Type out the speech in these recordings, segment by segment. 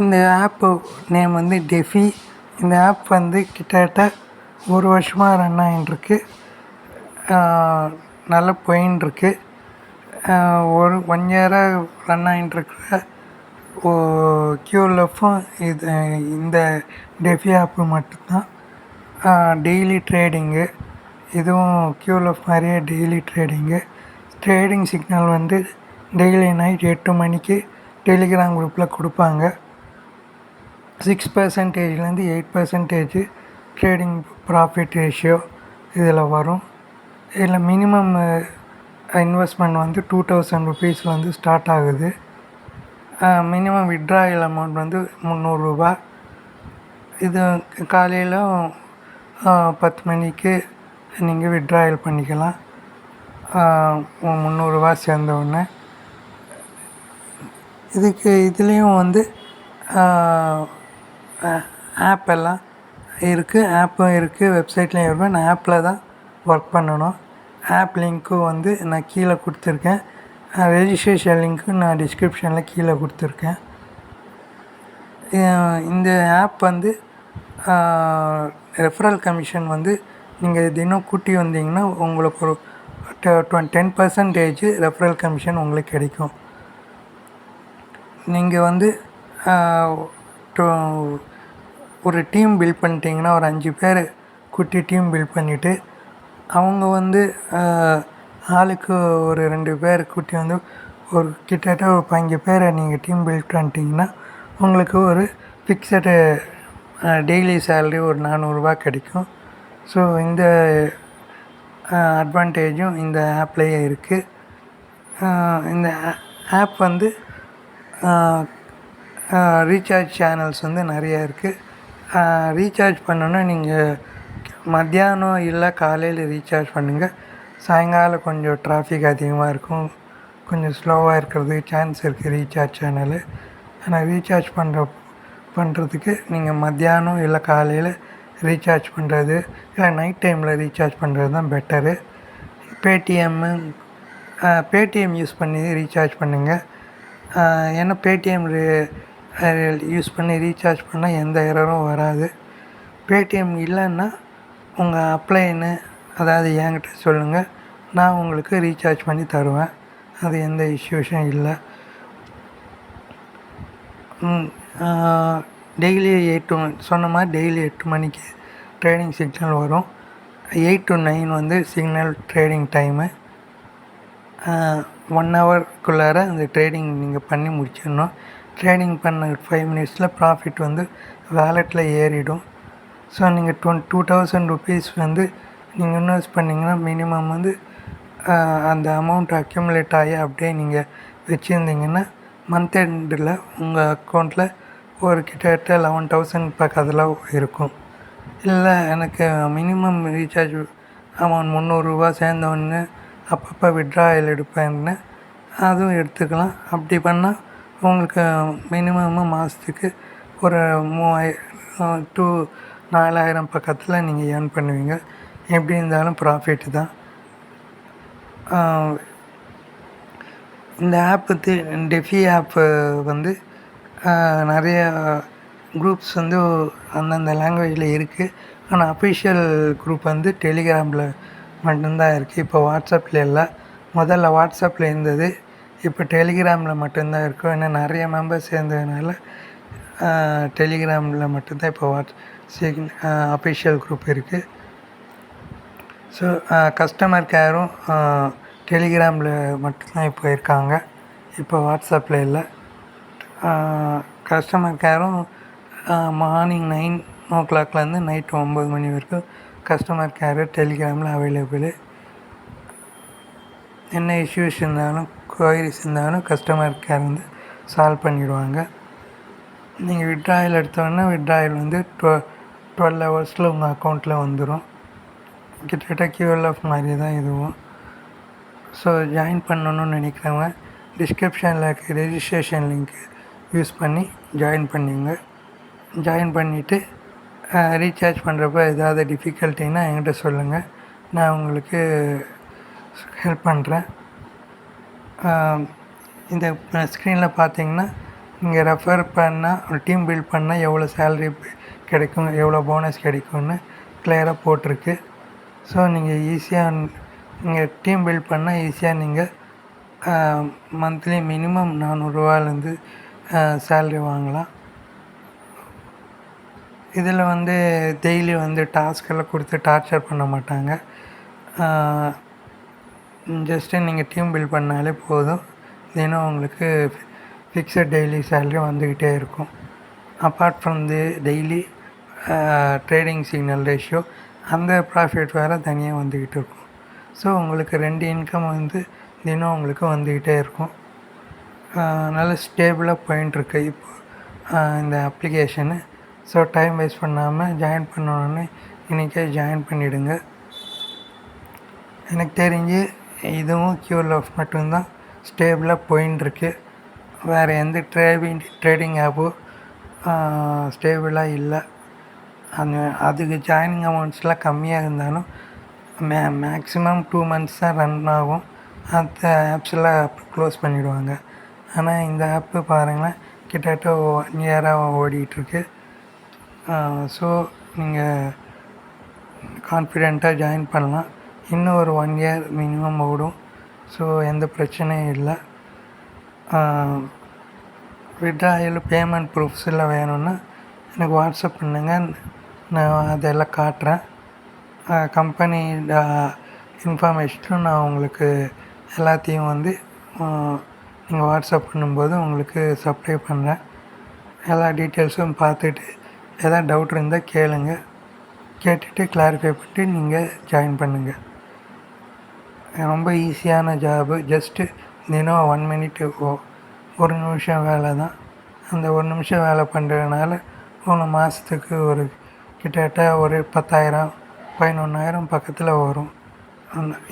இந்த ஆப்பு நேம் வந்து டெஃபி. இந்த ஆப் வந்து கிட்டத்தட்ட ஒரு வருஷமாக ரன் ஆகிட்டுருக்கு. நல்லா போயின்ட்டுருக்கு. ஒரு 1 இயராக ரன் ஆகிட்டுருக்குற QLFும் இந்த டெஃபி ஆப்பு மட்டும்தான். டெய்லி ட்ரேடிங்கு, இதுவும் QLF மாதிரியே டெய்லி ட்ரேடிங்கு. ட்ரேடிங் சிக்னல் வந்து டெய்லி நைட் 8 மணிக்கு டெலிகிராம் குரூப்பில் கொடுப்பாங்க. 6%லேருந்து 8% ட்ரேடிங் ப்ராஃபிட் ரேஷியோ இதில் வரும். இதில் மினிமம் இன்வெஸ்ட்மெண்ட் வந்து 2000 ருபீஸ்லேருந்து ஸ்டார்ட் ஆகுது. மினிமம் விட்ராயல் அமௌண்ட் வந்து 300 ரூபா. இது காலையில் 10 மணிக்கு நீங்கள் விட்ராயல் பண்ணிக்கலாம். 300 ரூபா சேர்ந்தவுடனே இதுலேயும் வந்து ஆப் எல்லாம் இருக்குது. ஆப்பும் இருக்குது, வெப்சைட்லேயும் இருக்கும். நான் ஆப்பில் தான் ஒர்க் பண்ணணும். ஆப் லிங்க்கும் வந்து நான் கீழே கொடுத்துருக்கேன். ரெஜிஸ்ட்ரேஷன் லிங்க்கும் நான் டிஸ்கிரிப்ஷனில் கீழே கொடுத்துருக்கேன். இந்த ஆப் வந்து ரெஃபரல் கமிஷன் வந்து நீங்கள் தினம் கூட்டி வந்தீங்கன்னா உங்களுக்கு ஒரு 10% ரெஃபரல் கமிஷன் உங்களுக்கு கிடைக்கும். நீங்கள் வந்து ஒரு டீம் பில்ட் பண்ணிட்டீங்கன்னா, ஒரு 5 பேர் கூட்டி டீம் பில்ட் பண்ணிவிட்டு அவங்க வந்து ஆளுக்கு ஒரு 2 பேர் கூட்டி வந்து ஒரு கிட்டத்தட்ட ஒரு 15 பேரை நீங்கள் டீம் பில்ட் பண்ணிட்டீங்கன்னா உங்களுக்கு ஒரு ஃபிக்ஸடு டெய்லி சேலரி ஒரு 400 ரூபா கிடைக்கும். ஸோ இந்த அட்வான்டேஜும் இந்த ஆப்லேயே இருக்குது. இந்த ஆப் வந்து ரீசார்ஜ் சேனல்ஸ் வந்து நிறையா இருக்குது. ரீசார்ஜ் பண்ணணுன்னா நீங்கள் மத்தியானம் இல்லை காலையில் ரீசார்ஜ் பண்ணுங்கள். சாயங்காலம் கொஞ்சம் டிராஃபிக் அதிகமாக இருக்கும், கொஞ்சம் ஸ்லோவாக இருக்கிறதுக்கு சான்ஸ் இருக்குது ரீசார்ஜ் சேனலு. ஆனால் ரீசார்ஜ் பண்ணுறதுக்கு நீங்கள் மத்தியானம் இல்லை காலையில் ரீசார்ஜ் பண்ணுறது, இல்லை நைட் டைமில் ரீசார்ஜ் பண்ணுறது தான் பெட்டரு. பேடிஎம் யூஸ் பண்ணி ரீசார்ஜ் பண்ணுங்கள். ஏன்னா பேடிஎம் யூஸ் பண்ணி ரீசார்ஜ் பண்ணால் எந்த எரரும் வராது. பேடிஎம் இல்லைன்னா உங்கள் அப்ளைன்னு அதாவது என்கிட்ட சொல்லுங்கள், நான் உங்களுக்கு ரீசார்ஜ் பண்ணி தருவேன். அது எந்த இஷ்யூஸும் இல்லை. டெய்லி சொன்ன மாதிரி டெய்லி 8 மணிக்கு ட்ரேடிங் சிக்னல் வரும். 8 to 9 வந்து சிக்னல் ட்ரேடிங் டைமு. 1 ஹவர்க்குள்ளார அந்த ட்ரேடிங் நீங்கள் பண்ணி முடிச்சிடணும். ட்ரேடிங் பண்ண 5 மினிட்ஸில் ப்ராஃபிட் வந்து வேலெட்டில் ஏறிடும். ஸோ நீங்கள் 2000 ருபீஸ் வந்து நீங்கள் இன்வெஸ்ட் பண்ணிங்கன்னா மினிமம் வந்து அந்த அமௌண்ட் அக்யூமுலேட் ஆகி அப்படியே நீங்கள் வச்சுருந்தீங்கன்னா மந்த் எண்டில் உங்கள் அக்கௌண்ட்டில் ஒரு கிட்டத்தட்ட 11,000 பக்கத்தில் இருக்கும். இல்லை எனக்கு மினிமம் ரீசார்ஜ் அமௌண்ட் 300 ரூபா சேர்ந்தவொடனே அப்பப்போ விட்ராயல் எடுப்பேன்னு அதுவும் எடுத்துக்கலாம். அப்படி பண்ணால் உங்களுக்கு மினிமம் மாதத்துக்கு ஒரு 3000 to 4000 பக்கத்தில் நீங்கள் ஏர்ன் பண்ணுவீங்க. எப்படி இருந்தாலும் ப்ராஃபிட்டு தான். இந்த ஆப்பு டெஃபி ஆப்பு வந்து நிறைய குரூப்ஸ் வந்து அந்தந்த லாங்குவேஜில் இருக்குது. ஆனால் அஃபிஷியல் குரூப் வந்து டெலிகிராமில் மட்டும்தான் இருக்குது. இப்போ வாட்ஸ்அப்பில் இல்லை. முதல்ல வாட்ஸ்அப்பில் இருந்தது, இப்போ டெலிகிராமில் மட்டும்தான் இருக்கும். ஏன்னா நிறைய மெம்பர்ஸ் சேர்ந்ததுனால டெலிகிராமில் மட்டும்தான் இப்போ அஃபிஷியல் குரூப் இருக்குது. ஸோ கஸ்டமர் கேரும் டெலிகிராமில் மட்டும்தான் இப்போ இருக்காங்க, இப்போ வாட்ஸ்அப்பில் இல்லை. கஸ்டமர் கேரும் மார்னிங் 9 o'clock நைட்டு 9 மணி வரைக்கும் கஸ்டமர் கேரு டெலிகிராமில் அவைலபிள். என்ன இஷ்யூஸ் இருந்தாலும் குவரிஸ் இருந்தாலும் கஸ்டமர் கேர் வந்து சால்வ் பண்ணிவிடுவாங்க. நீங்கள் விட்ராயல் எடுத்தோன்னா விட்ராயல் வந்து 12 ஹவர்ஸில் உங்கள் அக்கௌண்ட்டில் வந்துடும். கிட்டத்தட்ட QLF மாதிரி தான் இதுவும். ஸோ ஜாயின் பண்ணணுன்னு நினைக்கிறவங்க டிஸ்கிரிப்ஷனில் இருக்க ரெஜிஸ்ட்ரேஷன் லிங்க்கு யூஸ் பண்ணி ஜாயின் பண்ணிங்க. ஜாயின் பண்ணிவிட்டு ரீசார்ஜ் பண்ணுறப்ப ஏதாவது டிஃபிகல்ட்டின்னா என்கிட்ட சொல்லுங்கள், நான் உங்களுக்கு ஹெல்ப் பண்ணுறேன். இந்த ஸ்க்ரீனில் பார்த்தீங்கன்னா நீங்கள் ரெஃபர் பண்ணால் ஒரு டீம் பில்ட் பண்ணால் எவ்வளோ சேலரி கிடைக்கும், எவ்வளோ போனஸ் கிடைக்கும்னு கிளியராக போட்டிருக்கு. ஸோ நீங்கள் ஈஸியாக நீங்கள் டீம் பில்ட் பண்ணால் ஈஸியாக நீங்கள் மந்த்லி மினிமம் 400 ரூபாலேருந்து சேலரி வாங்கலாம். இதில் வந்து டெய்லி வந்து டாஸ்கெல்லாம் கொடுத்து டார்ச்சர் பண்ண மாட்டாங்க. ஜஸ்ட்டு நீங்கள் டீம் பில்ட் பண்ணாலே போதும். தினம் உங்களுக்கு ஃபிக்ஸட் டெய்லி சேலரி வந்துக்கிட்டே இருக்கும். Apart from daily trading signal ratio அந்த ப்ராஃபிட் வேறு தனியாக வந்துக்கிட்டு இருக்கும். ஸோ உங்களுக்கு 2 இன்கம் வந்து தினம் உங்களுக்கு வந்துக்கிட்டே இருக்கும். நல்ல ஸ்டேபிளாக போயின்ட்டுருக்கு இப்போ இந்த அப்ளிகேஷனு. ஸோ டைம் வேஸ்ட் பண்ணாமல் ஜாயின் பண்ணணுன்னு இன்றைக்கே ஜாயின் பண்ணிவிடுங்க. எனக்கு தெரிஞ்சு இதுவும் க்யூர்லாஃப் மட்டும்தான் ஸ்டேபிளாக போயின்ட்டுருக்கு. வேறு எந்த ட்ரேடிங் ஆப்பும் ஸ்டேபிளாக இல்லை. அதுக்கு ஜாயினிங் அமௌண்ட்ஸ்லாம் கம்மியாக இருந்தாலும் மேக்ஸிமம் 2 மந்த்ஸ் தான் ரன் ஆகும். அந்த ஆப்ஸ்லாம் க்ளோஸ் பண்ணிவிடுவாங்க. ஆனால் இந்த ஆப்பு பாருங்களேன், கிட்டத்தட்ட 1 இயராக ஓடிட்டுருக்கு. ஸோ நீங்கள் கான்ஃபிடெண்ட்டாக ஜாயின் பண்ணலாம். இன்னும் ஒரு 1 இயர் மினிமம் ஓடும். ஸோ எந்த பிரச்சனையும் இல்லை. விட்ராயல் பேமெண்ட் ப்ரூஃப்ஸ் எல்லாம் வேணும்னா எனக்கு வாட்ஸ்அப் பண்ணுங்கள், நான் அதெல்லாம் காட்டுறேன். கம்பெனி இன்ஃபர்மேஷனும் நான் உங்களுக்கு எல்லாத்தையும் வந்து நீங்கள் வாட்ஸ்அப் பண்ணும்போது உங்களுக்கு சப்ளை பண்ணுறேன். எல்லா டீட்டெயில்ஸும் பார்த்துட்டு எதாவது டவுட் இருந்தால் கேளுங்க. கேட்டுட்டு கிளாரிஃபை பண்ணிட்டு நீங்கள் ஜாயின் பண்ணுங்கள். ரொம்ப ஈஸியான ஜாபு. ஜஸ்ட்டு தினம் 1 மினிட் 1 நிமிஷம் வேலை தான். அந்த 1 நிமிஷம் வேலை பண்ணுறதுனால 3 மாதத்துக்கு ஒரு கிட்டத்தட்ட ஒரு 10,000 11,000 பக்கத்தில் வரும்.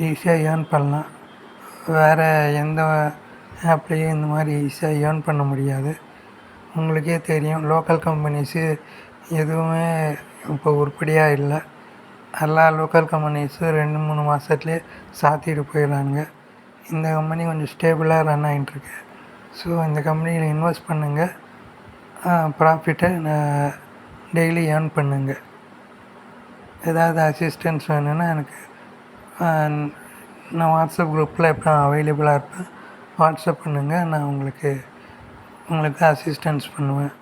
ஈஸியாக ஏர்ன் பண்ணலாம். வேறு எந்த ஆப்லேயும் இந்த மாதிரி ஈஸியாக ஏர்ன் பண்ண முடியாது. உங்களுக்கே தெரியும், லோக்கல் கம்பெனிஸு எதுவுமே இப்போ உருப்படியாக இல்லை. எல்லா லோக்கல் கம்பெனிஸும் 2-3 மாதத்துலேயே சாத்திட்டு போயிடுறாங்க. இந்த கம்பெனி கொஞ்சம் ஸ்டேபிளாக ரன் ஆகிட்டுருக்கு. ஸோ இந்த கம்பெனியில் இன்வெஸ்ட் பண்ணுங்கள். ப்ராஃபிட்டை டெய்லி ஏர்ன் பண்ணுங்கள். ஏதாவது அசிஸ்டன்ஸ் வேணும்னா எனக்கு நான் வாட்ஸ்அப் குரூப்பில் எப்போ அவைலபிளாக இருப்பேன். வாட்ஸ்அப் பண்ணுங்கள், நான் உங்களுக்கு அசிஸ்டன்ஸ் பண்ணுவேன்.